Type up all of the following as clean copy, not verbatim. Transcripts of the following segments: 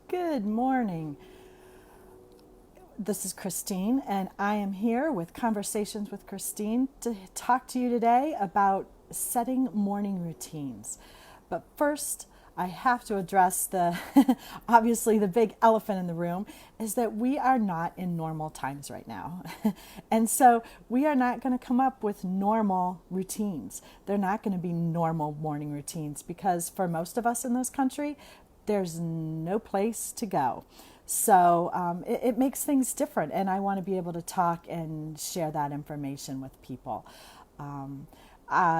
Good morning. This is Christine, and I am here with Conversations with Christine to talk to you today about setting morning routines. But first, I have to address the obviously the big elephant in the room is that we are not in normal times right now. And so we are not going to come up with normal routines. They're not going to be normal morning routines because for most of us in this country, there's no place to go. So it makes things different, and I want to be able to talk and share that information with people.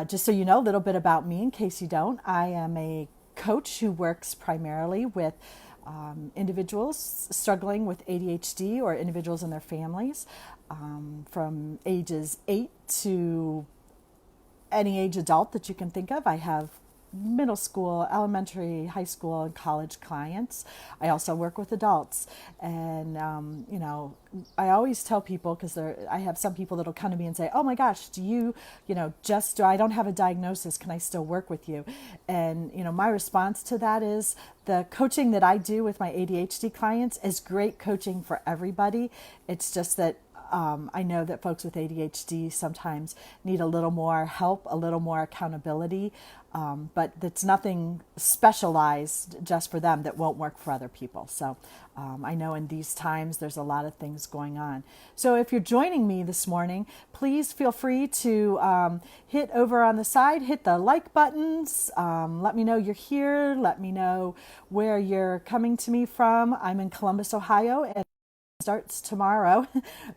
Just so you know a little bit about me, in case you don't, I am a coach who works primarily with individuals struggling with ADHD or individuals and their families from ages 8 to any age adult that you can think of. I have middle school, elementary, high school, and college clients. I also work with adults. And, I always tell people, because I have some people that'll come to me and say, oh my gosh, I don't have a diagnosis. Can I still work with you? And, my response to that is the coaching that I do with my ADHD clients is great coaching for everybody. It's just that I know that folks with ADHD sometimes need a little more help, a little more accountability, but it's nothing specialized just for them that won't work for other people. So I know in these times there's a lot of things going on. So if you're joining me this morning, please feel free to hit over on the side, hit the like buttons, let me know you're here, let me know where you're coming to me from. I'm in Columbus, Ohio, and starts tomorrow,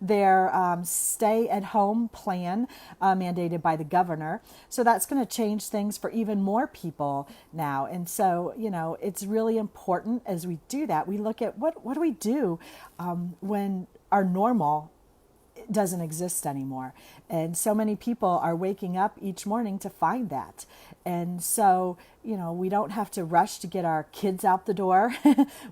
their stay-at-home plan mandated by the governor. So that's going to change things for even more people now. And so, it's really important as we do that, we look at what do we do when our normal doesn't exist anymore. And so many people are waking up each morning to find that. And so, we don't have to rush to get our kids out the door.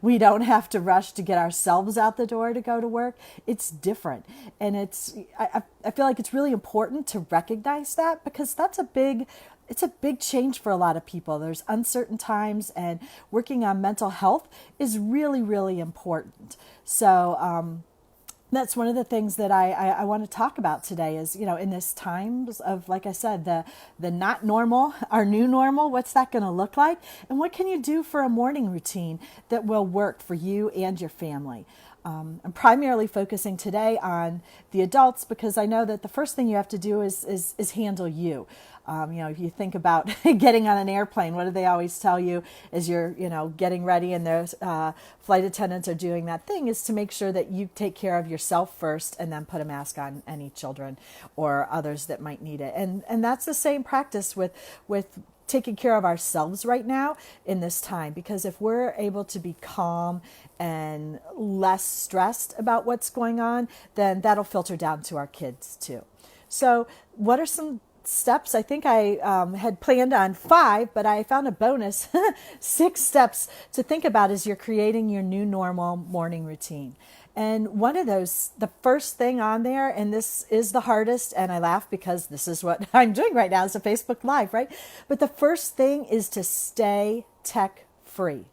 We don't have to rush to get ourselves out the door to go to work. It's different. And I feel like it's really important to recognize that because it's a big change for a lot of people. There's uncertain times, and working on mental health is really, really important. So, that's one of the things that I want to talk about today is, in this times of, like I said, the not normal, our new normal, what's that going to look like? And what can you do for a morning routine that will work for you and your family? I'm primarily focusing today on the adults because I know that the first thing you have to do is handle you. If you think about getting on an airplane, what do they always tell you as you're, getting ready and there's flight attendants are doing that thing is to make sure that you take care of yourself first and then put a mask on any children or others that might need it. And that's the same practice with taking care of ourselves right now in this time, because if we're able to be calm and less stressed about what's going on, then that'll filter down to our kids too. So what are some steps? I think I had planned on 5, but I found a bonus 6 steps to think about as you're creating your new normal morning routine. And one of those, the first thing on there, and this is the hardest, and I laugh because this is what I'm doing right now, is a Facebook Live, right? But the first thing is to stay tech free.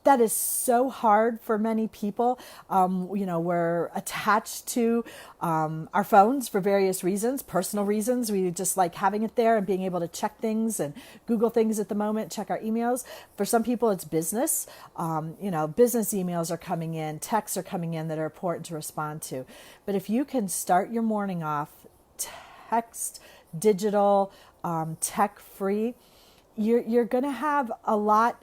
That is so hard for many people. We're attached to our phones for various reasons, personal reasons. We just like having it there and being able to check things and Google things at the moment, check our emails. For some people, it's business. Business emails are coming in, texts are coming in that are important to respond to. But if you can start your morning off text, digital, tech free, you're going to have a lot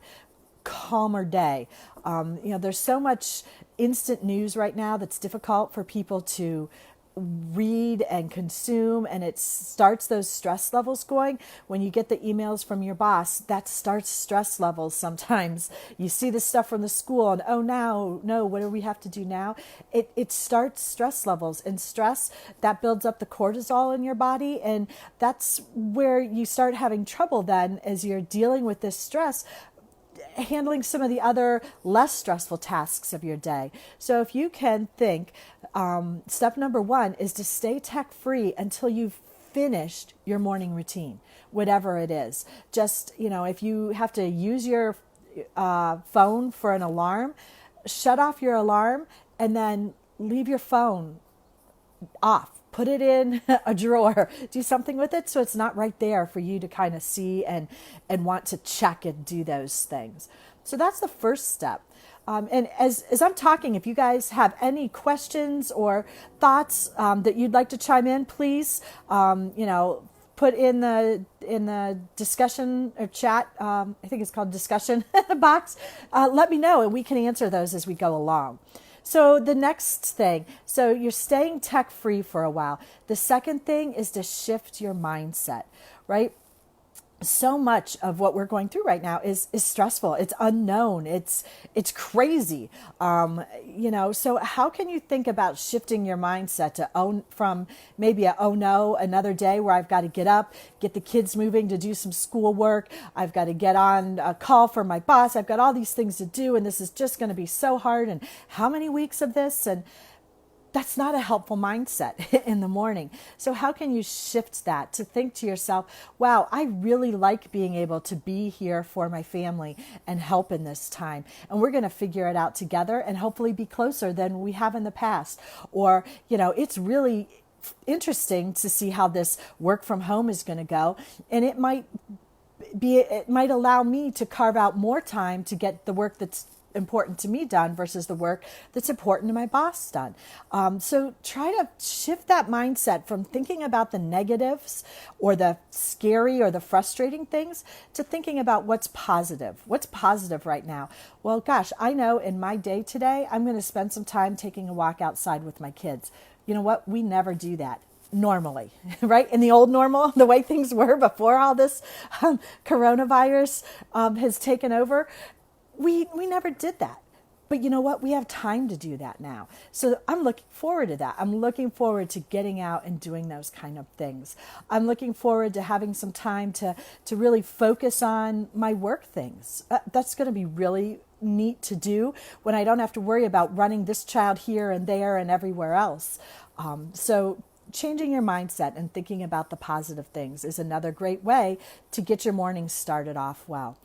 calmer day. There's so much instant news right now that's difficult for people to read and consume, and it starts those stress levels going. When you get the emails from your boss, that starts stress levels sometimes. You see the stuff from the school and, oh no, what do we have to do now? It starts stress levels, and stress, that builds up the cortisol in your body, and that's where you start having trouble then as you're dealing with this stress, handling some of the other less stressful tasks of your day. So if you can think, step number 1 is to stay tech free until you've finished your morning routine, whatever it is. Just, if you have to use your phone for an alarm, shut off your alarm and then leave your phone off. Put it in a drawer. Do something with it so it's not right there for you to kind of see and want to check and do those things. So that's the first step. And as I'm talking, if you guys have any questions or thoughts that you'd like to chime in, please, put in the discussion or chat. I think it's called discussion box. Let me know, and we can answer those as we go along. So the next thing, so you're staying tech free for a while. The second thing is to shift your mindset, right? So much of what we're going through right now is stressful. It's unknown. It's crazy. So how can you think about shifting your mindset to from maybe oh no, another day where I've got to get up, get the kids moving to do some schoolwork. I've got to get on a call for my boss. I've got all these things to do, and this is just going to be so hard. And how many weeks of this? And that's not a helpful mindset in the morning. So how can you shift that to think to yourself, wow, I really like being able to be here for my family and help in this time. And we're going to figure it out together and hopefully be closer than we have in the past. Or, it's really interesting to see how this work from home is going to go. And it might allow me to carve out more time to get the work that's important to me done versus the work that's important to my boss done. So try to shift that mindset from thinking about the negatives or the scary or the frustrating things to thinking about what's positive. What's positive right now? Well, gosh, I know in my day today, I'm going to spend some time taking a walk outside with my kids. You know what? We never do that normally, right? In the old normal, the way things were before all this coronavirus has taken over, we never did that. But you know what? We have time to do that now. So I'm looking forward to that. I'm looking forward to getting out and doing those kind of things. I'm looking forward to having some time to really focus on my work things. That's going to be really neat to do when I don't have to worry about running this child here and there and everywhere else. So changing your mindset and thinking about the positive things is another great way to get your morning started off well.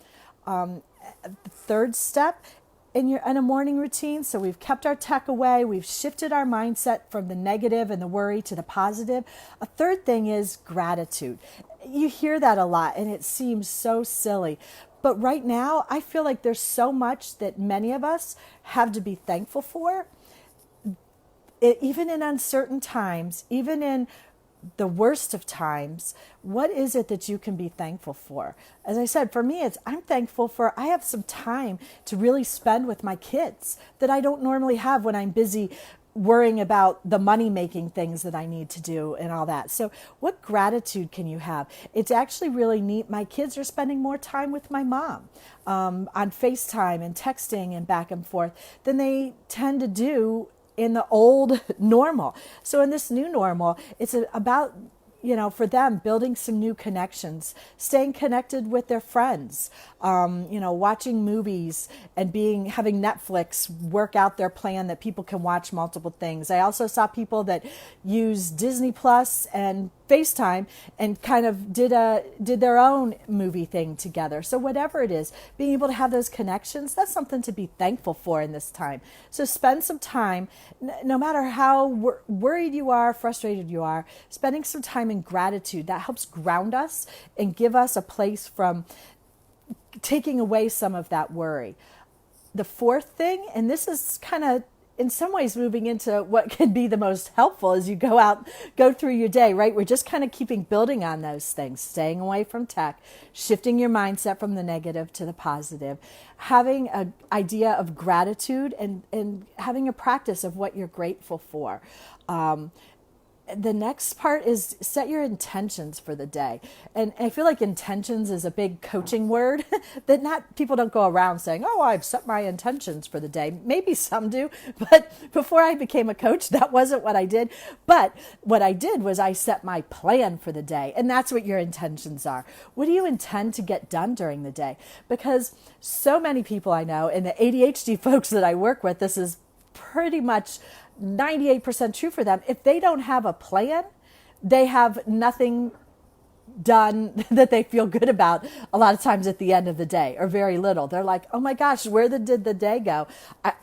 The third step in a morning routine, so we've kept our tech away, we've shifted our mindset from the negative and the worry to the positive. A third thing is gratitude. You hear that a lot and it seems so silly. But right now, I feel like there's so much that many of us have to be thankful for. Even in uncertain times, even in the worst of times, what is it that you can be thankful for? As I said, for me, I'm thankful for I have some time to really spend with my kids that I don't normally have when I'm busy worrying about the money-making things that I need to do and all that. So what gratitude can you have? It's actually really neat. My kids are spending more time with my mom on FaceTime and texting and back and forth than they tend to do in the old normal. So in this new normal, it's about, for them, building some new connections, staying connected with their friends, watching movies and having Netflix work out their plan that people can watch multiple things. I also saw people that use Disney Plus and FaceTime and kind of did their own movie thing together. So whatever it is, being able to have those connections, that's something to be thankful for in this time. So spend some time, no matter how worried you are, frustrated you are, spending some time in gratitude. That helps ground us and give us a place from taking away some of that worry. The fourth thing, and this is kind of in some ways moving into what can be the most helpful as you go through your day, right? We're just kind of building on those things, staying away from tech, shifting your mindset from the negative to the positive, having an idea of gratitude and having a practice of what you're grateful for. The next part is set your intentions for the day. And I feel like intentions is a big coaching word that people don't go around saying, oh, I've set my intentions for the day. Maybe some do, but before I became a coach, that wasn't what I did. But what I did was I set my plan for the day. And that's what your intentions are. What do you intend to get done during the day? Because so many people I know, and the ADHD folks that I work with, this is pretty much 98% true for them. If they don't have a plan, they have nothing done that they feel good about a lot of times at the end of the day, or very little. They're like, oh my gosh, did the day go?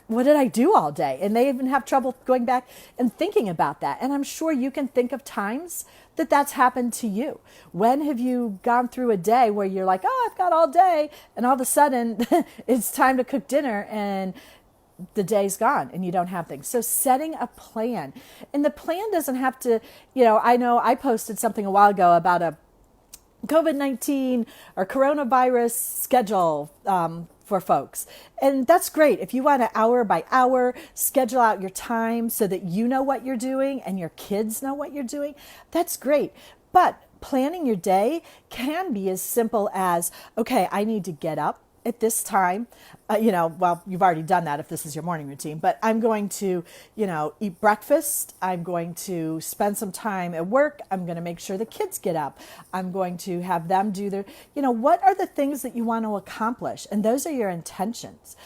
What did I do all day? And they even have trouble going back and thinking about that. And I'm sure you can think of times that that's happened to you. When have you gone through a day where you're like, oh, I've got all day, and all of a sudden it's time to cook dinner and the day's gone and you don't have things. So setting a plan, and the plan doesn't have to, I know I posted something a while ago about a COVID-19 or coronavirus schedule for folks. And that's great. If you want to hour by hour schedule out your time so that you know what you're doing and your kids know what you're doing, that's great. But planning your day can be as simple as, okay, I need to get up at this time. Well, you've already done that if this is your morning routine, but I'm going to, eat breakfast. I'm going to spend some time at work. I'm going to make sure the kids get up. I'm going to have them do their, what are the things that you want to accomplish? And those are your intentions.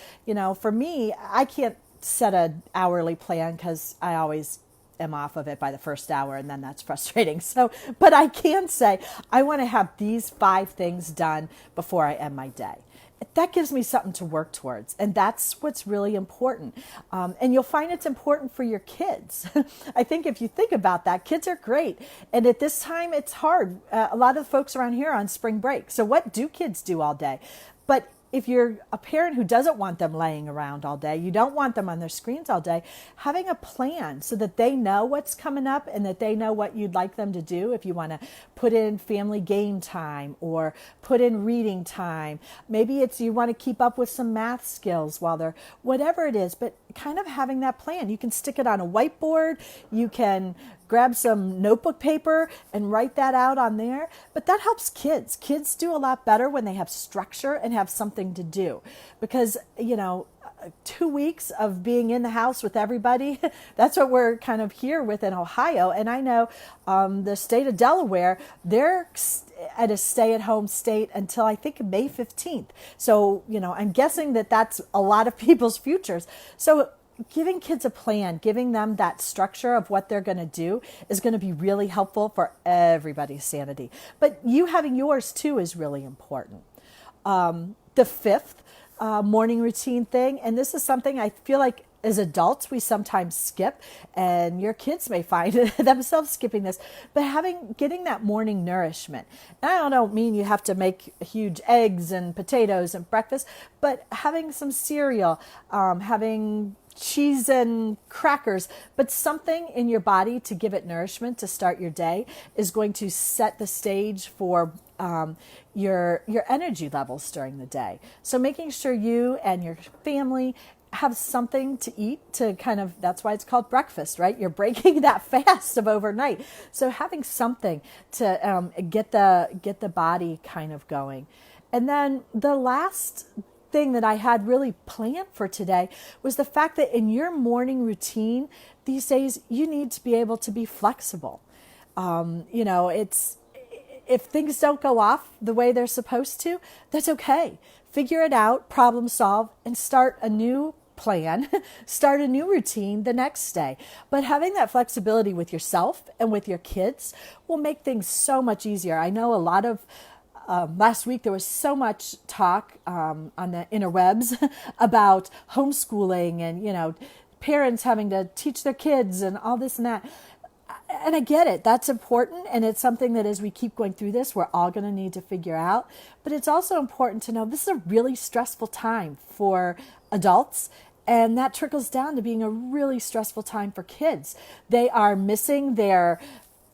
For me, I can't set an hourly plan because I always am off of it by the first hour, and then that's frustrating. So, but I can say, I want to have these 5 things done before I end my day. That gives me something to work towards. And that's what's really important. And you'll find it's important for your kids. I think if you think about that, kids are great. And at this time, it's hard. A lot of the folks around here are on spring break. So what do kids do all day? But if you're a parent who doesn't want them laying around all day, you don't want them on their screens all day, having a plan so that they know what's coming up and that they know what you'd like them to do. If you want to put in family game time or put in reading time, maybe it's you want to keep up with some math skills while they're, whatever it is, but kind of having that plan. You can stick it on a whiteboard. You can grab some notebook paper and write that out on there. But that helps kids. Kids do a lot better when they have structure and have something to do. Because, 2 weeks of being in the house with everybody, that's what we're kind of here with in Ohio. And I know the state of Delaware, they're at a stay-at-home state until I think May 15th. So, I'm guessing that that's a lot of people's futures. So giving kids a plan, giving them that structure of what they're going to do is going to be really helpful for everybody's sanity. But you having yours too is really important. The 5th morning routine thing, and this is something I feel like as adults we sometimes skip, and your kids may find themselves skipping this, but getting that morning nourishment. And I don't mean you have to make huge eggs and potatoes and breakfast, but having some cereal, having cheese and crackers, but something in your body to give it nourishment to start your day is going to set the stage for your energy levels during the day. So making sure you and your family have something to eat to kind of, that's why it's called breakfast, right? You're breaking that fast of overnight. So having something to get the body kind of going. And then the last thing that I had really planned for today was the fact that in your morning routine these days, you need to be able to be flexible. It's, if things don't go off the way they're supposed to, that's okay. Figure it out, problem solve, and start a new plan, start a new routine the next day. But having that flexibility with yourself and with your kids will make things so much easier. I know a lot of last week there was so much talk on the interwebs about homeschooling and, parents having to teach their kids and all this and that. And I get it. That's important. And it's something that as we keep going through this, we're all going to need to figure out. But it's also important to know this is a really stressful time for adults. And that trickles down to being a really stressful time for kids. They are missing their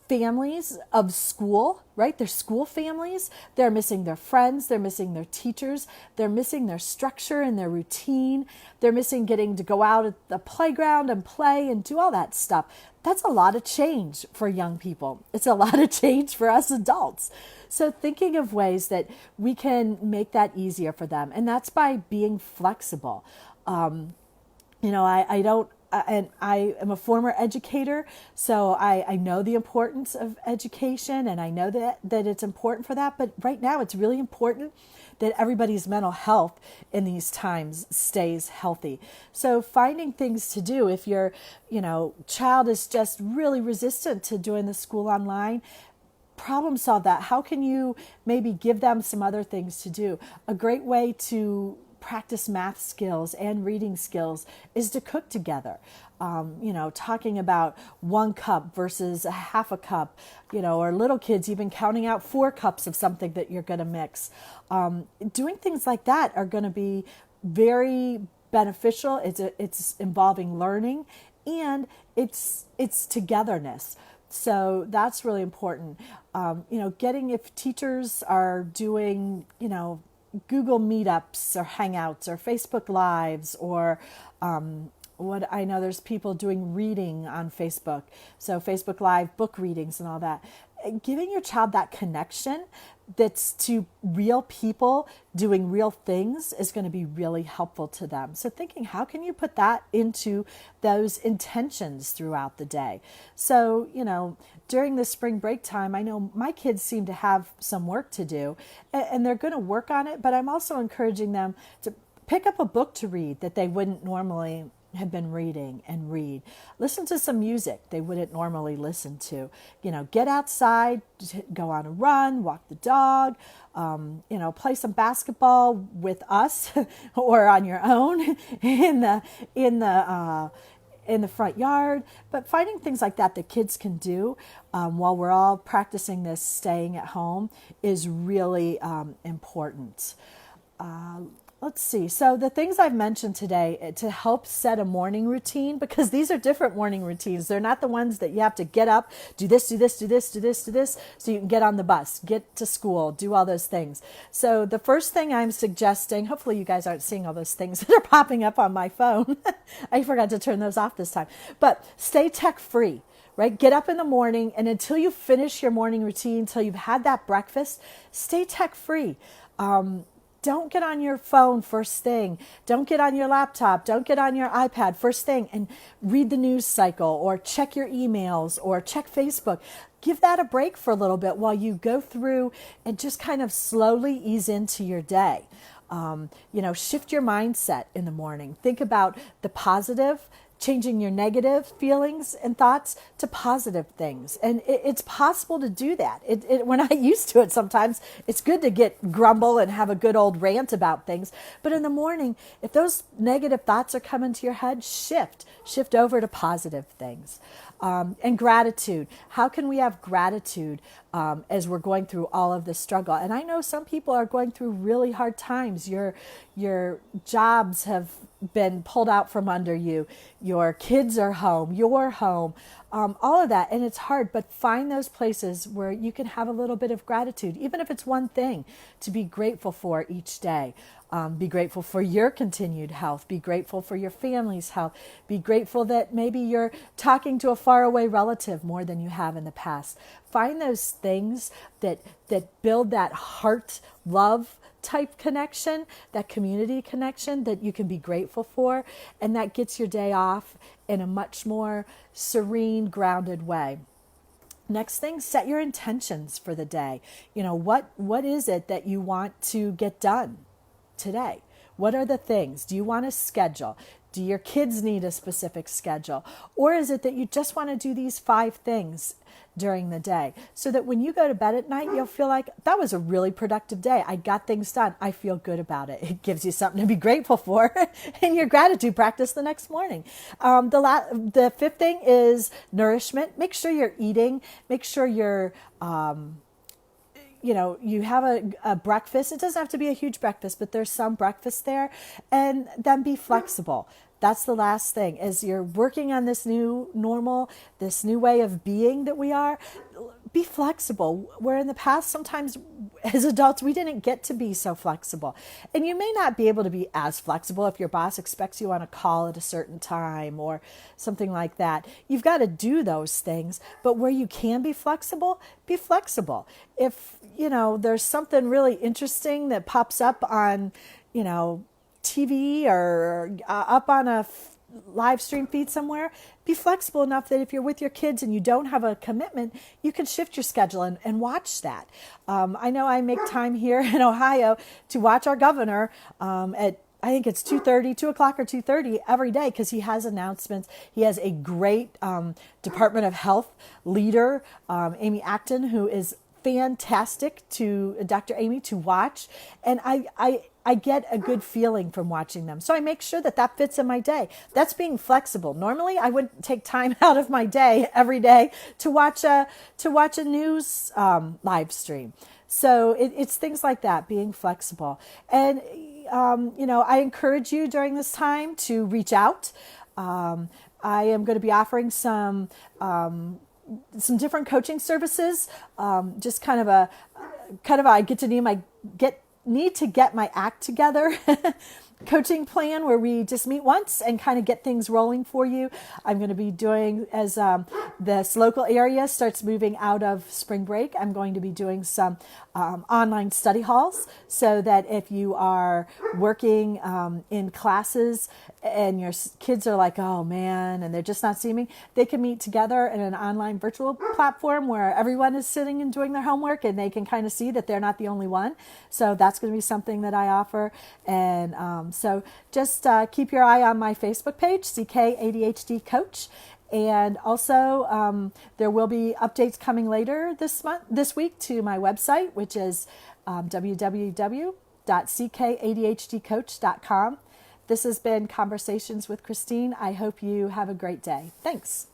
families of school, right? Their school families. They're missing their friends. They're missing their teachers. They're missing their structure and their routine. They're missing getting to go out at the playground and play and do all that stuff. That's a lot of change for young people. It's a lot of change for us adults. So thinking of ways that we can make that easier for them. And that's by being flexible. And I am a former educator, so I know the importance of education, and I know that it's important for that. But right now, it's really important that everybody's mental health in these times stays healthy. So finding things to do, if your child is just really resistant to doing the school online, problem solve that? How can you maybe give them some other things to do? A great way to practice math skills and reading skills is to cook together. Talking about 1 cup versus a half a cup, or little kids even counting out 4 cups of something that you're going to mix. Doing things like that are going to be very beneficial. It's involving learning, and it's togetherness. So that's really important. If teachers are doing, Google Meetups or Hangouts or Facebook Lives, or what I know there's people doing reading on Facebook. So Facebook Live book readings and all that. Giving your child that connection that's to real people doing real things is going to be really helpful to them. So thinking, how can you put that into those intentions throughout the day? So, during the spring break time, I know my kids seem to have some work to do, and they're going to work on it, but I'm also encouraging them to pick up a book to read that they wouldn't normally have been reading, and read. Listen to some music they wouldn't normally listen to. Get outside, go on a run, walk the dog, play some basketball with us or on your own in the front yard. But finding things like that kids can do while we're all practicing this staying at home is really important. Let's see. So the things I've mentioned today to help set a morning routine, because these are different morning routines. They're not the ones that you have to get up, do this, so you can get on the bus, get to school, do all those things. So the first thing I'm suggesting, hopefully you guys aren't seeing all those things that are popping up on my phone. I forgot to turn those off this time. But stay tech free. Right? Get up in the morning, and until you finish your morning routine, until you've had that breakfast, stay tech free. Don't get on your phone first thing. Don't get on your laptop. Don't get on your iPad first thing and read the news cycle or check your emails or check Facebook. Give that a break for a little bit while you go through and just kind of slowly ease into your day. Shift your mindset in the morning. Think about the positive, changing your negative feelings and thoughts to positive things. And it's possible to do that. We're not used to it sometimes. It's good to grumble and have a good old rant about things. But in the morning, if those negative thoughts are coming to your head, shift over to positive things. And gratitude. How can we have gratitude as we're going through all of this struggle? And I know some people are going through really hard times. Your jobs have been pulled out from under you. Your kids are home. You're home. All of that. And it's hard, but find those places where you can have a little bit of gratitude, even if it's one thing to be grateful for each day. Be grateful for your continued health. Be grateful for your family's health. Be grateful that maybe you're talking to a faraway relative more than you have in the past. Find those things that build that heart love type connection, that community connection that you can be grateful for, and that gets your day off in a much more serene, grounded way. Next thing, set your intentions for the day. What is it that you want to get done today? What are the things? Do you want a schedule? Do your kids need a specific schedule? Or is it that you just want to do these 5 things during the day so that when you go to bed at night, you'll feel like that was a really productive day. I got things done. I feel good about it. It gives you something to be grateful for in your gratitude practice the next morning. The 5th thing is nourishment. Make sure you're eating. Make sure you're you have a breakfast. It doesn't have to be a huge breakfast, but there's some breakfast there. And then be flexible. That's the last thing. As you're working on this new normal, this new way of being that we are, be flexible. Where in the past, sometimes as adults, we didn't get to be so flexible. And you may not be able to be as flexible if your boss expects you on a call at a certain time or something like that. You've got to do those things. But where you can be flexible, be flexible. If, there's something really interesting that pops up on, TV or up on a live stream feed somewhere, be flexible enough that if you're with your kids and you don't have a commitment, you can shift your schedule and watch that. I know I make time here in Ohio to watch our governor at I think it's 2 o'clock or 2:30 every day because he has announcements. He has a great Department of Health leader, Amy Acton, who is fantastic to Dr. Amy to watch, and I get a good feeling from watching them. So I make sure that that fits in my day. That's being flexible. Normally, I wouldn't take time out of my day every day to watch a news live stream. So it's things like that, being flexible. And I encourage you during this time to reach out. I am going to be offering some different coaching services. Just I need to get my act together coaching plan where we just meet once and kind of get things rolling for you. I'm going to be doing, as this local area starts moving out of spring break, I'm going to be doing some online study halls, so that if you are working in classes and your kids are like, oh man, and they're just not seeing me, they can meet together in an online virtual platform where everyone is sitting and doing their homework, and they can kind of see that they're not the only one. So that's going to be something that I offer. And so just keep your eye on my Facebook page, CK ADHD Coach. And also, there will be updates coming later this week to my website, which is www.ckadhdcoach.com. This has been Conversations with Christine. I hope you have a great day. Thanks.